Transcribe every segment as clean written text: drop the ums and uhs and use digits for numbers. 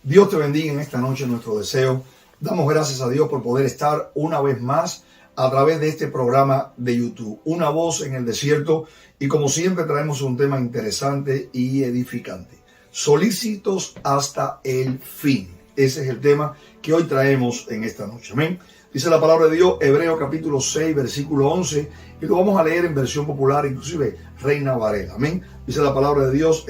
Dios te bendiga en esta noche, nuestro deseo. Damos gracias a Dios por poder estar una vez más a través de este programa de YouTube, Una Voz en el Desierto, y como siempre traemos un tema interesante y edificante. Solícitos hasta el fin. Ese es el tema que hoy traemos en esta noche. Amén. Dice la palabra de Dios, Hebreos capítulo 6, versículo 11, y lo vamos a leer en versión popular, inclusive Reina Valera. Amén. Dice la palabra de Dios,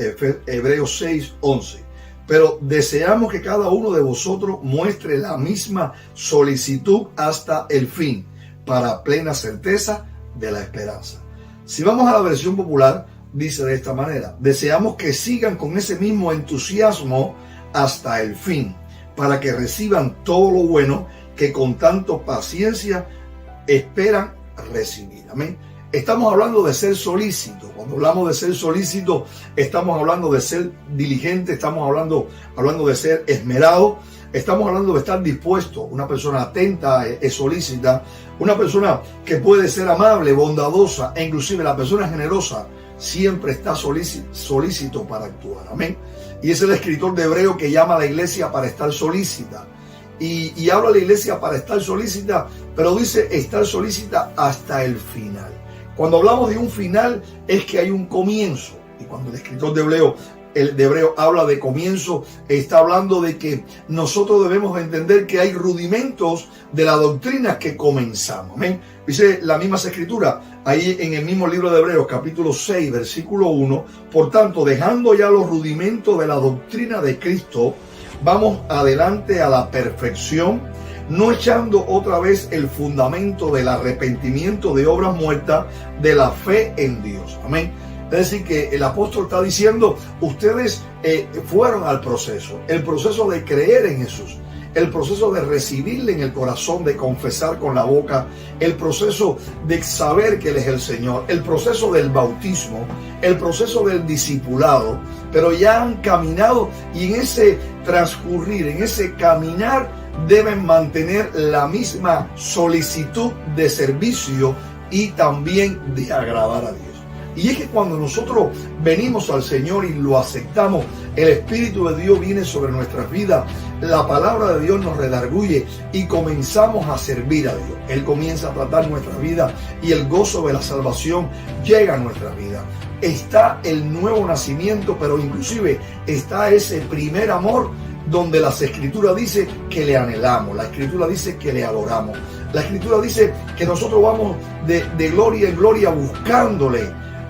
Hebreos 6, 11. Pero deseamos que cada uno de vosotros muestre la misma solicitud hasta el fin, para plena certeza de la esperanza. Si vamos a la versión popular, dice de esta manera: deseamos que sigan con ese mismo entusiasmo hasta el fin, para que reciban todo lo bueno que con tanta paciencia esperan recibir. Amén. Estamos hablando de ser solícito. Cuando hablamos de ser solícito, estamos hablando de ser diligente, estamos hablando de ser esmerado, estamos hablando de estar dispuesto. Una persona atenta es solícita, una persona que puede ser amable, bondadosa, e inclusive la persona generosa siempre está solícito para actuar. Amén. Y es el escritor de Hebreo que llama a la iglesia para estar solícita. Y habla a la iglesia para estar solícita, pero dice estar solícita hasta el final. Cuando hablamos de un final es que hay un comienzo. Y cuando el escritor de Hebreo habla de comienzo, está hablando de que nosotros debemos entender que hay rudimentos de la doctrina que comenzamos. ¿Amén? Dice la misma escritura, ahí en el mismo libro de Hebreos, capítulo 6, versículo 1. Por tanto, dejando ya los rudimentos de la doctrina de Cristo, vamos adelante a la perfección, no echando otra vez el fundamento del arrepentimiento de obras muertas, de la fe en Dios. Amén. Es decir, que el apóstol está diciendo, ustedes fueron al proceso, el proceso de creer en Jesús, el proceso de recibirle en el corazón, de confesar con la boca, el proceso de saber que Él es el Señor, el proceso del bautismo, el proceso del discipulado, pero ya han caminado, y en ese transcurrir, en ese caminar, deben mantener la misma solicitud de servicio y también de agradar a Dios. Y es que cuando nosotros venimos al Señor y lo aceptamos, el Espíritu de Dios viene sobre nuestras vidas, la palabra de Dios nos redarguye y comenzamos a servir a Dios. Él comienza a tratar nuestra vida y el gozo de la salvación llega a nuestra vida. Está el nuevo nacimiento, pero inclusive está ese primer amor donde las Escrituras dice que le anhelamos, la Escritura dice que le adoramos, la Escritura dice que nosotros vamos de gloria en gloria buscándole,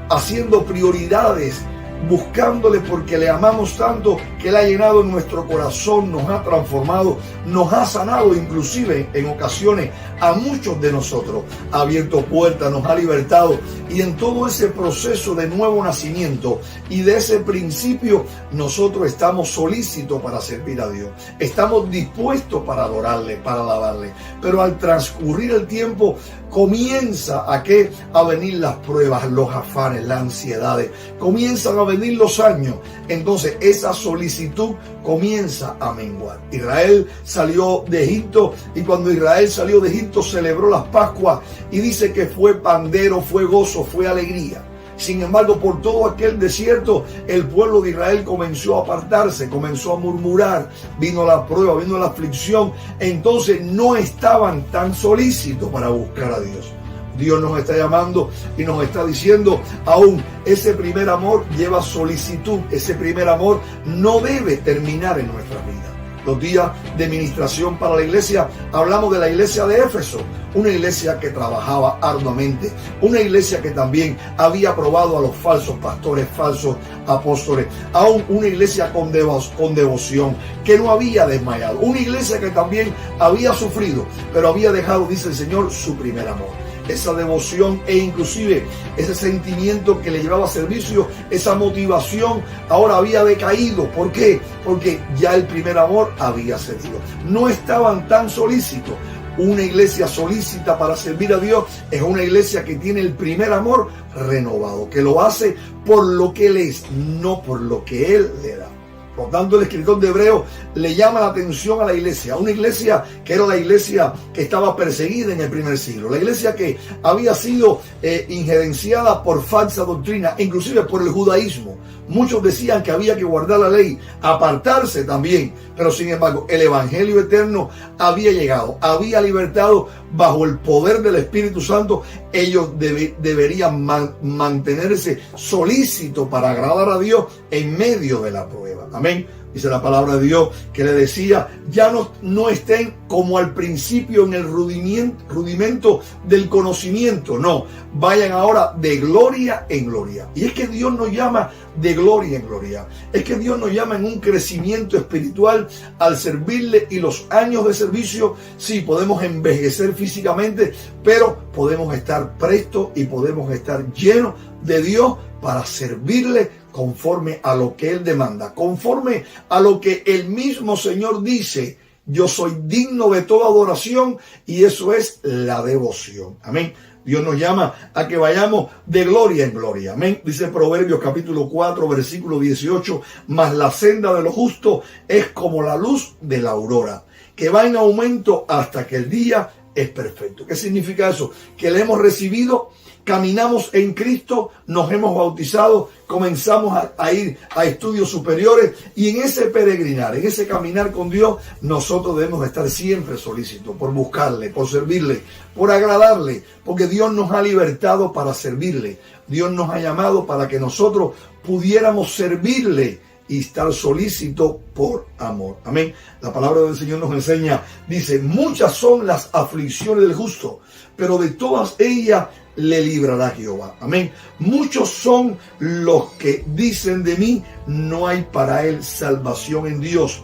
haciendo prioridades, buscándole porque le amamos tanto que Él ha llenado en nuestro corazón, nos ha transformado, nos ha sanado, inclusive en ocasiones a muchos de nosotros, ha abierto puertas, nos ha libertado, y en todo ese proceso de nuevo nacimiento y de ese principio nosotros estamos solícitos para servir a Dios, estamos dispuestos para adorarle, para alabarle, pero al transcurrir el tiempo comienza a venir las pruebas, los afanes, las ansiedades, comienzan a venir los años, entonces esa solicitud comienza a menguar. Israel salió de Egipto, y cuando Israel salió de Egipto celebró las Pascuas, y dice que fue pandero, fue gozo, fue alegría. Sin embargo, por todo aquel desierto, el pueblo de Israel comenzó a apartarse, comenzó a murmurar, vino la prueba, vino la aflicción, entonces no estaban tan solícitos para buscar a Dios. Dios nos está llamando y nos está diciendo, aún ese primer amor lleva solicitud, ese primer amor no debe terminar en nuestra vida. Los días de ministración para la iglesia, hablamos de la iglesia de Éfeso, una iglesia que trabajaba arduamente, una iglesia que también había probado a los falsos pastores, falsos apóstoles, aún una iglesia con devoción, que no había desmayado, una iglesia que también había sufrido, pero había dejado, dice el Señor, su primer amor. Esa devoción e inclusive ese sentimiento que le llevaba a servicio, esa motivación ahora había decaído. ¿Por qué? Porque ya el primer amor había cedido. No estaban tan solícitos. Una iglesia solícita para servir a Dios es una iglesia que tiene el primer amor renovado, que lo hace por lo que Él es, no por lo que Él le da. Por lo tanto, el escritor de Hebreos le llama la atención a la iglesia, una iglesia que era la iglesia que estaba perseguida en el primer siglo, la iglesia que había sido injerenciada por falsa doctrina, inclusive por el judaísmo. Muchos decían que había que guardar la ley, apartarse también, pero sin embargo el evangelio eterno había llegado, había libertado bajo el poder del Espíritu Santo. Ellos deberían mantenerse solícitos para agradar a Dios en medio de la prueba. Amén. Dice la palabra de Dios que le decía, ya no estén como al principio en el rudimento del conocimiento, no, vayan ahora de gloria en gloria. Y es que Dios nos llama de gloria en gloria, es que Dios nos llama en un crecimiento espiritual al servirle, y los años de servicio, sí, podemos envejecer físicamente, pero podemos estar prestos y podemos estar llenos de Dios para servirle conforme a lo que Él demanda, conforme a lo que el mismo Señor dice. Yo soy digno de toda adoración, y eso es la devoción. Amén. Dios nos llama a que vayamos de gloria en gloria. Amén. Dice Proverbios capítulo 4, versículo 18, mas la senda de los justos es como la luz de la aurora, que va en aumento hasta que el día es perfecto. ¿Qué significa eso? Que le hemos recibido, caminamos en Cristo, nos hemos bautizado, comenzamos a ir a estudios superiores, y en ese peregrinar, en ese caminar con Dios, nosotros debemos estar siempre solícitos por buscarle, por servirle, por agradarle, porque Dios nos ha libertado para servirle. Dios nos ha llamado para que nosotros pudiéramos servirle y estar solícito por amor. Amén. La palabra del Señor nos enseña, dice, muchas son las aflicciones del justo, pero de todas ellas le librará Jehová. Amén. Muchos son los que dicen de mí, no hay para él salvación en Dios.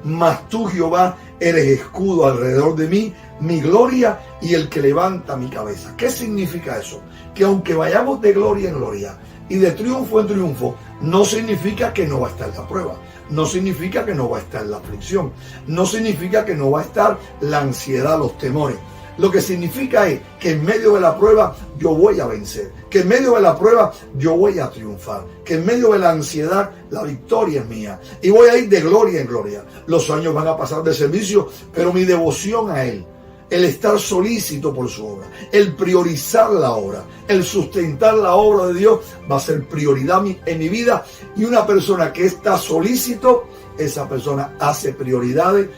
Mas tú, Jehová, eres escudo alrededor de mí, mi gloria y el que levanta mi cabeza. ¿Qué significa eso? Que aunque vayamos de gloria en gloria y de triunfo en triunfo, no significa que no va a estar la prueba, no significa que no va a estar la aflicción, no significa que no va a estar la ansiedad, los temores. Lo que significa es que en medio de la prueba yo voy a vencer, que en medio de la prueba yo voy a triunfar, que en medio de la ansiedad la victoria es mía y voy a ir de gloria en gloria. Los años van a pasar de servicio, pero mi devoción a Él, el estar solícito por su obra, el priorizar la obra, el sustentar la obra de Dios va a ser prioridad en mi vida. Y una persona que está solícito, esa persona hace prioridades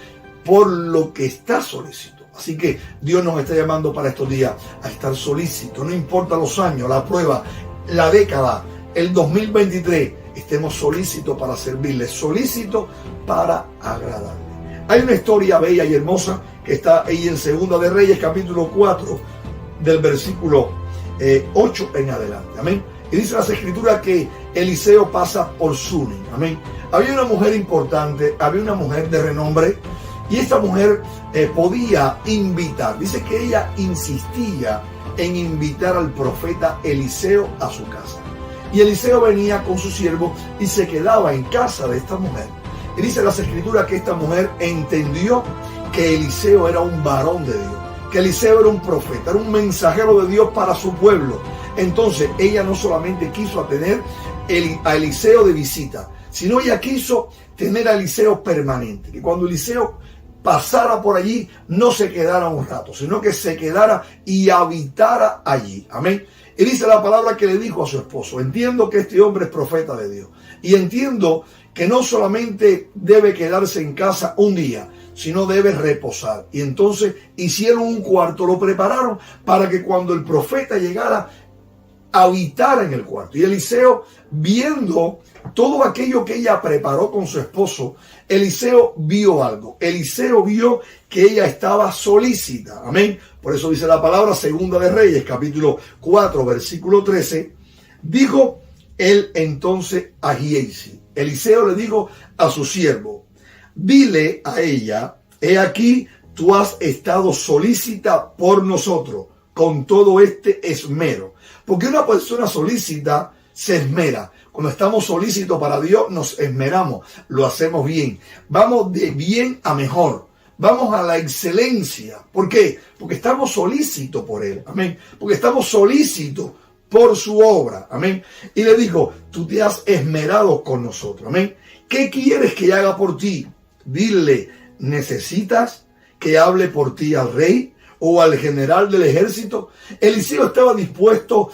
por lo que está solícito. Así que Dios nos está llamando para estos días a estar solícitos, no importa los años, la prueba, la década, el 2023, estemos solícitos para servirle, solícitos para agradarle. Hay una historia bella y hermosa que está ahí en Segunda de Reyes, capítulo 4, del versículo 8 en adelante. Amén. Y dice las escrituras que Eliseo pasa por Sunem. Amén. Había una mujer importante, había una mujer de renombre, y esta mujer podía invitar. Dice que ella insistía en invitar al profeta Eliseo a su casa. Y Eliseo venía con su siervo y se quedaba en casa de esta mujer. Y dice las escrituras que esta mujer entendió que Eliseo era un varón de Dios, que Eliseo era un profeta, era un mensajero de Dios para su pueblo. Entonces ella no solamente quiso tener a Eliseo de visita, sino ella quiso tener a Eliseo permanente, que cuando Eliseo pasara por allí no se quedara un rato, sino que se quedara y habitara allí. Amén. Y dice la palabra que le dijo a su esposo: entiendo que este hombre es profeta de Dios, y entiendo que no solamente debe quedarse en casa un día, sino debe reposar. Y entonces hicieron un cuarto, lo prepararon para que cuando el profeta llegara, habitara en el cuarto. Y Eliseo, viendo todo aquello que ella preparó con su esposo, Eliseo vio algo. Eliseo vio que ella estaba solícita. Amén. Por eso dice la palabra, Segunda de Reyes, capítulo 4, versículo 13. Dijo él entonces a Giezi. Eliseo le dijo a su siervo: dile a ella, he aquí, tú has estado solícita por nosotros con todo este esmero. Porque una persona solícita se esmera. Cuando estamos solícitos para Dios, nos esmeramos, lo hacemos bien. Vamos de bien a mejor. vamos a la excelencia. ¿Por qué? Porque estamos solícitos por Él. Amén. Porque estamos solícitos por su obra. Amén. Y le dijo, tú te has esmerado con nosotros. Amén. ¿Qué quieres que haga por ti? Dile, ¿necesitas que hable por ti al rey o al general del ejército? Eliseo estaba dispuesto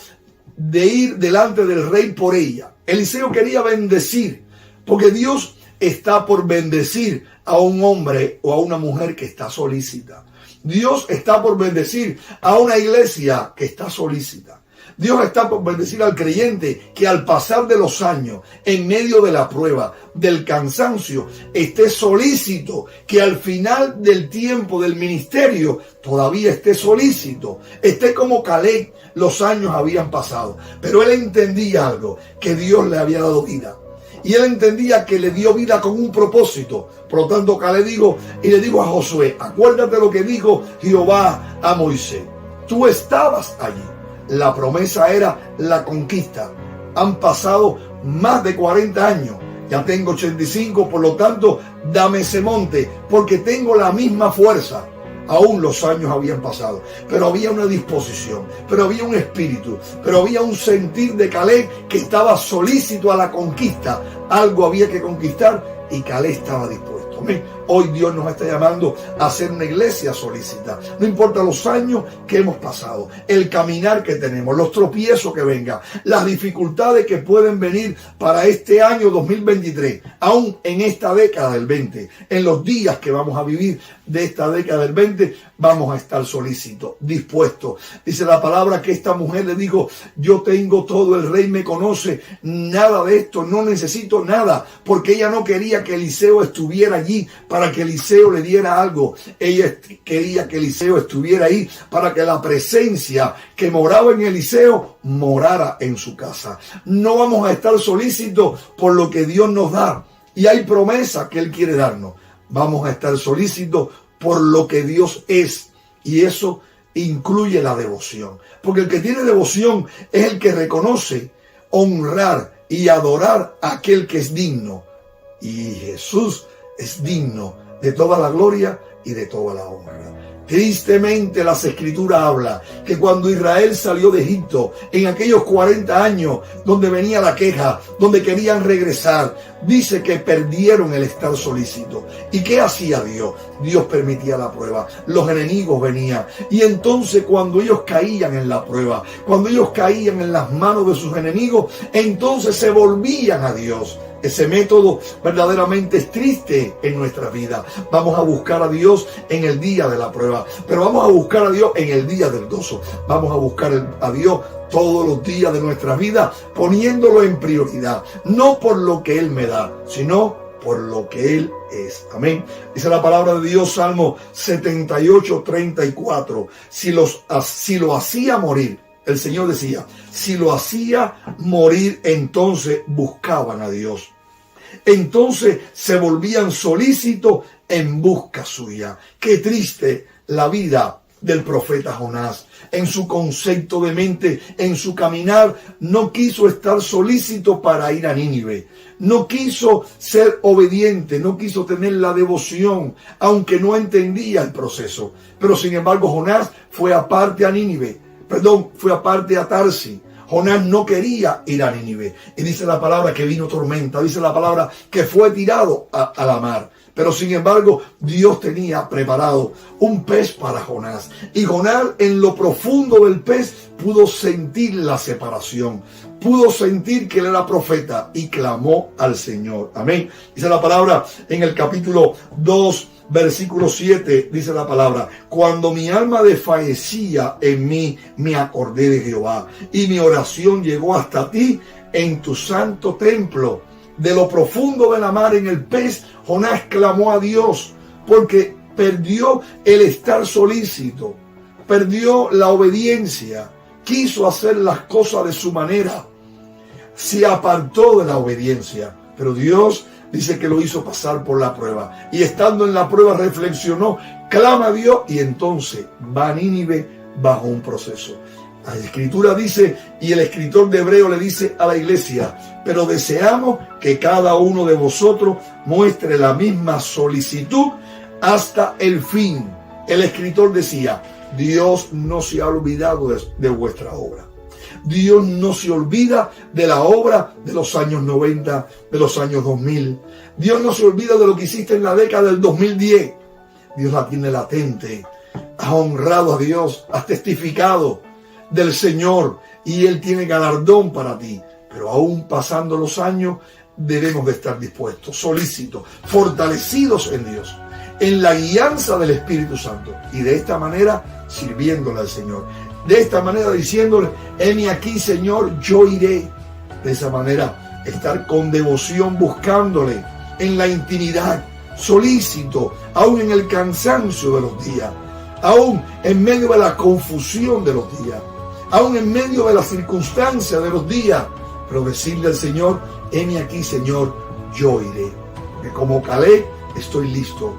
de ir delante del rey por ella. Eliseo quería bendecir, porque Dios está por bendecir a un hombre o a una mujer que está solícita. Dios está por bendecir a una iglesia que está solícita. Dios está por bendecir al creyente que al pasar de los años, en medio de la prueba, del cansancio, esté solícito, que al final del tiempo del ministerio todavía esté solícito, esté como Caleb. Los años habían pasado, pero él entendía algo, que Dios le había dado vida. Y él entendía que le dio vida con un propósito. Por lo tanto, Caleb le digo a Josué, acuérdate lo que dijo Jehová a Moisés. Tú estabas allí. La promesa era la conquista. Han pasado más de 40 años. Ya tengo 85, por lo tanto, dame ese monte, porque tengo la misma fuerza. Aún los años habían pasado, pero había una disposición, pero había un espíritu, pero había un sentir de Caleb que estaba solícito a la conquista. Algo había que conquistar y Caleb estaba dispuesto. Amén. Hoy Dios nos está llamando a ser una iglesia solícita. No importa los años que hemos pasado, el caminar que tenemos, los tropiezos que vengan, las dificultades que pueden venir para este año 2023, aún en esta década del 20, en los días que vamos a vivir de esta década del 20, vamos a estar solícitos, dispuestos. Dice la palabra que esta mujer le dijo, yo tengo todo, el rey me conoce, nada de esto, no necesito nada, porque ella no quería que Eliseo estuviera allí para que Eliseo le diera algo. Ella quería que Eliseo estuviera ahí para que la presencia que moraba en Eliseo morara en su casa. No vamos a estar solícitos por lo que Dios nos da, y hay promesa que Él quiere darnos. Vamos a estar solícitos por lo que Dios es, y eso incluye la devoción, porque el que tiene devoción es el que reconoce, honrar y adorar a aquel que es digno, y Jesús es digno de toda la gloria y de toda la honra. Tristemente las Escrituras hablan que cuando Israel salió de Egipto, en aquellos 40 años donde venía la queja, donde querían regresar, dice que perdieron el estar solícito. ¿Y qué hacía Dios? Dios permitía la prueba, los enemigos venían, y entonces cuando ellos caían en la prueba, cuando ellos caían en las manos de sus enemigos, entonces se volvían a Dios. Ese método verdaderamente es triste en nuestra vida. Vamos a buscar a Dios en el día de la prueba, pero vamos a buscar a Dios en el día del gozo. Vamos a buscar a Dios todos los días de nuestra vida, poniéndolo en prioridad, no por lo que Él me da, sino por lo que Él es. Amén. Dice la palabra de Dios, Salmo 78:34. Si lo hacía morir, el Señor decía, si lo hacía morir, entonces buscaban a Dios. Entonces se volvían solícitos en busca suya. Qué triste la vida del profeta Jonás. En su concepto de mente, en su caminar, no quiso estar solícito para ir a Nínive. No quiso ser obediente, no quiso tener la devoción, aunque no entendía el proceso. Pero sin embargo, Jonás fue aparte a Nínive. Fue aparte a Tarsis. Jonás no quería ir a Nínive. Y dice la palabra que vino tormenta. Dice la palabra que fue tirado a la mar. Pero sin embargo, Dios tenía preparado un pez para Jonás. Y Jonás, en lo profundo del pez, pudo sentir la separación. Pudo sentir que él era profeta y clamó al Señor. Amén. Dice la palabra en el capítulo 2, versículo 7, dice la palabra, cuando mi alma desfallecía en mí, me acordé de Jehová, y mi oración llegó hasta ti en tu santo templo. De lo profundo de la mar, en el pez, Jonás clamó a Dios, porque perdió el estar solícito, perdió la obediencia, quiso hacer las cosas de su manera, se apartó de la obediencia, pero Dios dice que lo hizo pasar por la prueba. Y estando en la prueba reflexionó, clama a Dios y entonces va a Nínive bajo un proceso. La Escritura dice, y el escritor de Hebreo le dice a la iglesia, pero deseamos que cada uno de vosotros muestre la misma solicitud hasta el fin. El escritor decía, Dios no se ha olvidado de vuestra obra. Dios no se olvida de la obra de los años 90, de los años 2000. Dios no se olvida de lo que hiciste en la década del 2010. Dios la tiene latente. Has honrado a Dios, has testificado del Señor y Él tiene galardón para ti. Pero aún pasando los años, debemos de estar dispuestos, solícitos, fortalecidos en Dios, en la guianza del Espíritu Santo. Y de esta manera, sirviéndole al Señor. De esta manera, diciéndole, heme aquí, Señor, yo iré. De esa manera, estar con devoción, buscándole en la intimidad, solícito, aún en el cansancio de los días, aún en medio de la confusión de los días, aún en medio de las circunstancias de los días, pero decirle al Señor, heme aquí, Señor, yo iré. Que como Caleb, estoy listo.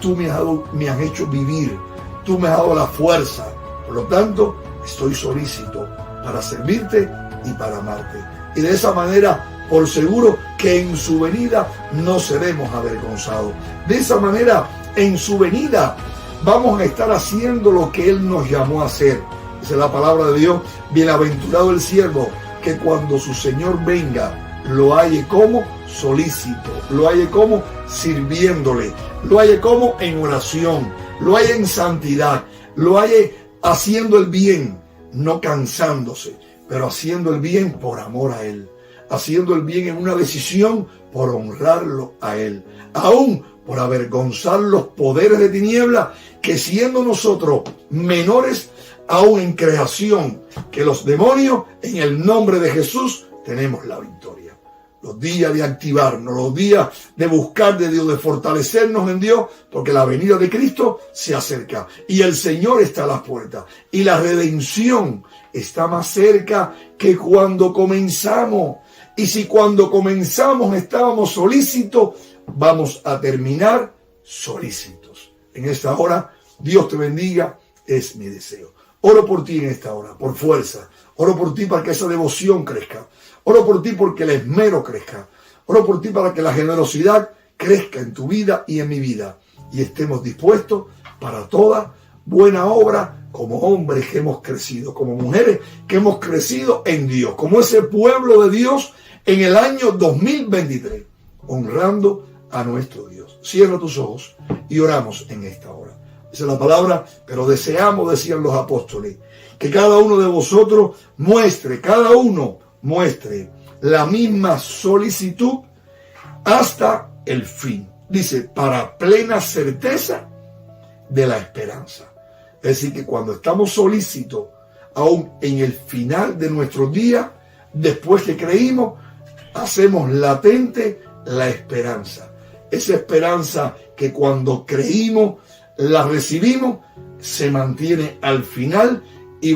Tú me has hecho vivir, tú me has dado la fuerza. Por lo tanto, estoy solícito para servirte y para amarte. Y de esa manera, por seguro que en su venida no seremos avergonzados. De esa manera, en su venida, vamos a estar haciendo lo que Él nos llamó a hacer. Esa es la palabra de Dios. Bienaventurado el siervo que cuando su Señor venga, lo halle como solícito, lo halle como sirviéndole, lo halle como en oración, lo halle en santidad, lo halle haciendo el bien, no cansándose, pero haciendo el bien por amor a Él, haciendo el bien en una decisión por honrarlo a Él, aún por avergonzar los poderes de tiniebla que siendo nosotros menores aún en creación que los demonios, en el nombre de Jesús tenemos la victoria. Los días de activarnos, los días de buscar de Dios, de fortalecernos en Dios, porque la venida de Cristo se acerca y el Señor está a las puertas y la redención está más cerca que cuando comenzamos. Y si cuando comenzamos estábamos solícitos, vamos a terminar solícitos. En esta hora, Dios te bendiga, es mi deseo. Oro por ti en esta hora, por fuerza. Oro por ti para que esa devoción crezca. Oro por ti porque el esmero crezca. Oro por ti para que la generosidad crezca en tu vida y en mi vida. Y estemos dispuestos para toda buena obra como hombres que hemos crecido, como mujeres que hemos crecido en Dios, como ese pueblo de Dios en el año 2023, honrando a nuestro Dios. Cierra tus ojos y oramos en esta hora. Esa es la palabra, pero deseamos, decían los apóstoles, que cada uno de vosotros muestre la misma solicitud hasta el fin. Dice, para plena certeza de la esperanza. Es decir, que cuando estamos solícitos, aún en el final de nuestros días, después que creímos, hacemos latente la esperanza. Esa esperanza que cuando creímos, la recibimos, se mantiene al final y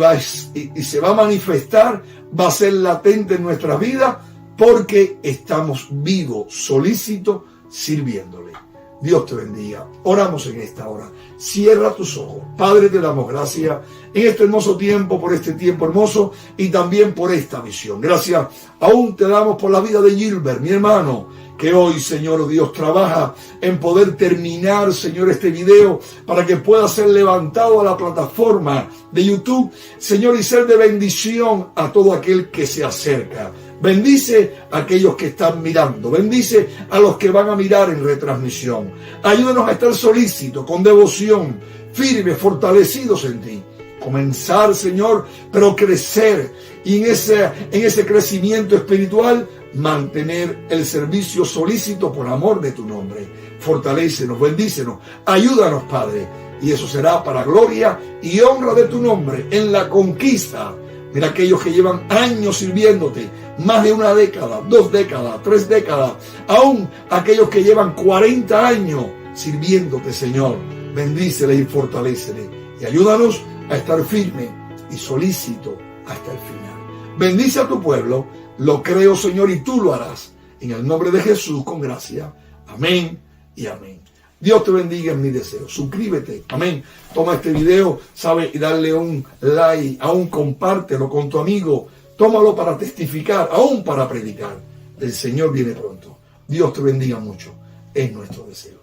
se va a manifestar, va a ser latente en nuestra vida porque estamos vivos, solícitos, sirviéndole. Dios te bendiga. Oramos en esta hora. Cierra tus ojos. Padre, te damos gracias en este hermoso tiempo, por este tiempo hermoso y también por esta visión. Gracias aún te damos por la vida de Gilbert, mi hermano, que hoy, Señor Dios, trabaja en poder terminar, Señor, este video para que pueda ser levantado a la plataforma de YouTube, Señor, y ser de bendición a todo aquel que se acerca. Bendice a aquellos que están mirando. Bendice a los que van a mirar en retransmisión. Ayúdanos a estar solícitos, con devoción, firmes, fortalecidos en ti. Comenzar, Señor, pero crecer. Y en ese crecimiento espiritual, mantener el servicio solícito por amor de tu nombre. Fortalécenos, bendícenos, ayúdanos, Padre. Y eso será para gloria y honra de tu nombre en la conquista. Mira aquellos que llevan años sirviéndote, más de una década, 2 décadas, 3 décadas, aún aquellos que llevan 40 años sirviéndote, Señor. Bendíceles y fortaléceles. Y ayúdanos a estar firmes y solícitos hasta el final. Bendice a tu pueblo. Lo creo, Señor, y tú lo harás. En el nombre de Jesús, con gracia. Amén y amén. Dios te bendiga, en mi deseo. Suscríbete. Amén. Toma este video, sabe, y darle un like. Aún compártelo con tu amigo. Tómalo para testificar, aún para predicar. El Señor viene pronto. Dios te bendiga mucho. Es nuestro deseo.